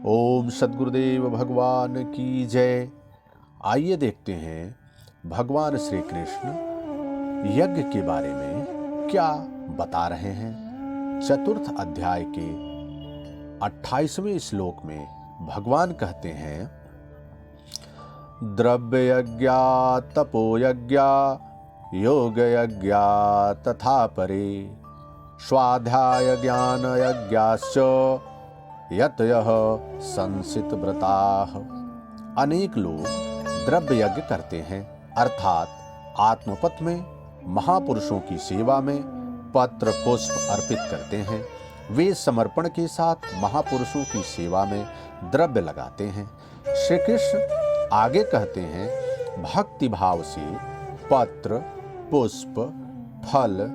ओम सद्गुरुदेव भगवान की जय। आइए देखते हैं भगवान श्री कृष्ण यज्ञ के बारे में क्या बता रहे हैं। चतुर्थ अध्याय के 28वें श्लोक में भगवान कहते हैं, द्रव्य यज्ञा तपो यज्ञा योग यज्ञा तथा परे स्वाध्याय ज्ञान यज्ञाश्च यतयः संसित व्रताः। अनेक लोग द्रव्य यज्ञ करते हैं, अर्थात आत्मपथ में महापुरुषों की सेवा में पत्र पुष्प अर्पित करते हैं। वे समर्पण के साथ महापुरुषों की सेवा में द्रव्य लगाते हैं। श्री कृष्ण आगे कहते हैं, भक्ति भाव से पत्र पुष्प फल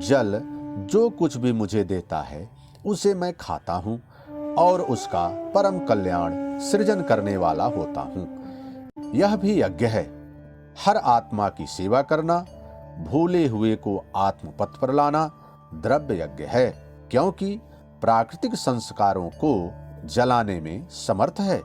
जल जो कुछ भी मुझे देता है उसे मैं खाता हूँ और उसका परम कल्याण सृजन करने वाला होता हूँ। यह भी यज्ञ है। हर आत्मा की सेवा करना, भूले हुए को आत्मपथ पर लाना द्रव्य यज्ञ है, क्योंकि प्राकृतिक संस्कारों को जलाने में समर्थ है।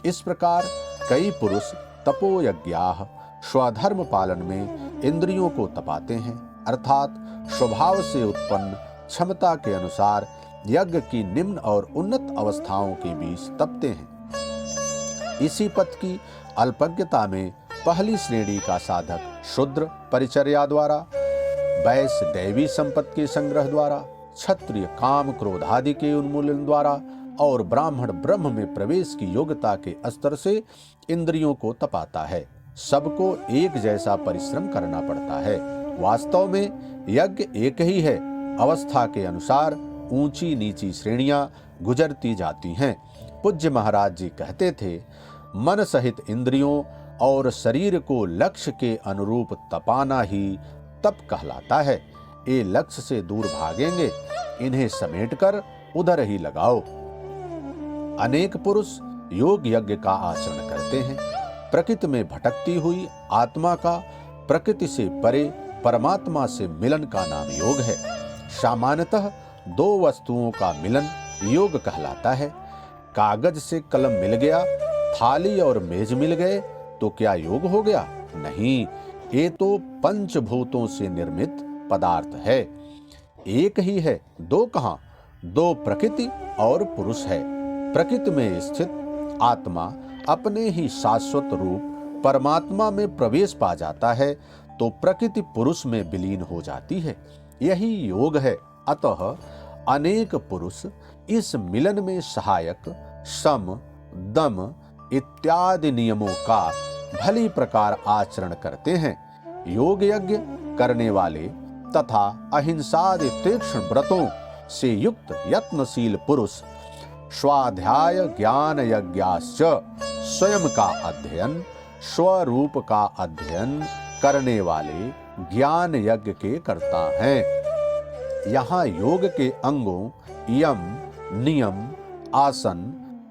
इस प्रकार कई पुरुष तपोयज्ञाः स्वधर्म पालन में इंद्रियों को तपाते हैं, अर्थात स्वभाव से उत्पन्न क्षमता के अनुसार यज्ञ की निम्न और उन्नत अवस्थाओं के बीच तपते हैं। इसी पथ की अल्पज्ञता में पहली श्रेणी का साधक शूद्र परिचर्या द्वारा, वैश्य दैवी संपत्ति के संग्रह द्वारा, क्षत्रिय काम क्रोध आदि के उन्मूलन द्वारा और ब्राह्मण ब्रह्म में प्रवेश की योग्यता के स्तर से इंद्रियों को तपाता है। सबको एक जैसा परिश्रम करना पड़ता है। वास्तव में यज्ञ एक ही है। अवस्था के अनुसार ऊंची नीची श्रेणियां गुजरती जाती हैं। पूज्य महाराज जी कहते थे, मन सहित इंद्रियों और शरीर को लक्ष्य के अनुरूप तपाना ही तप कहलाता है। ये लक्ष्य से दूर भागेंगे, इन्हें समेटकर उधर ही लगाओ। अनेक पुरुष योग यज्ञ का आचरण करते हैं। प्रकृति में भटकती हुई आत्मा का प्रकृति से परे परमात्मा से मिलन का नाम योग है। सामान्यतः दो वस्तुओं का मिलन योग कहलाता है। कागज से कलम मिल गया, थाली और मेज मिल गए तो क्या योग हो गया? नहीं, ये तो पंचभूतों से निर्मित पदार्थ है। एक ही है, दो कहां? दो प्रकृति और पुरुष है। प्रकृति में स्थित आत्मा अपने ही शाश्वत रूप परमात्मा में प्रवेश पा जाता है तो प्रकृति पुरुष में विलीन हो जाती है। यही योग है। अतः अनेक पुरुष इस मिलन में सहायक सम दम इत्यादि नियमों का भली प्रकार आचरण करते हैं। योग यज्ञ करने वाले तथा अहिंसादि तीक्ष्ण व्रतों से युक्त यत्नशील पुरुष स्वाध्याय ज्ञान यज्ञाश्च स्वयं का अध्ययन, स्वरूप का अध्ययन करने वाले ज्ञान यज्ञ के कर्ता हैं। यहाँ योग के अंगों यम नियम आसन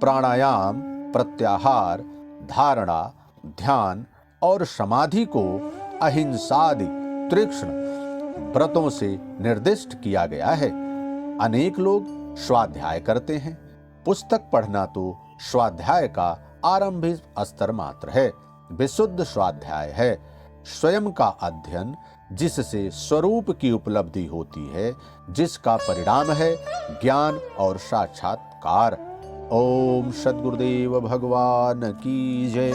प्राणायाम प्रत्याहार धारणा ध्यान और समाधि को अहिंसादि तीक्ष्ण व्रतों से निर्दिष्ट किया गया है। अनेक लोग स्वाध्याय करते हैं। पुस्तक पढ़ना तो स्वाध्याय का आरंभिक स्तर मात्र है। विशुद्ध स्वाध्याय है स्वयं का अध्ययन, जिससे स्वरूप की उपलब्धि होती है, जिसका परिणाम है ज्ञान और साक्षात्कार। ओम सद्गुरुदेव भगवान की जय।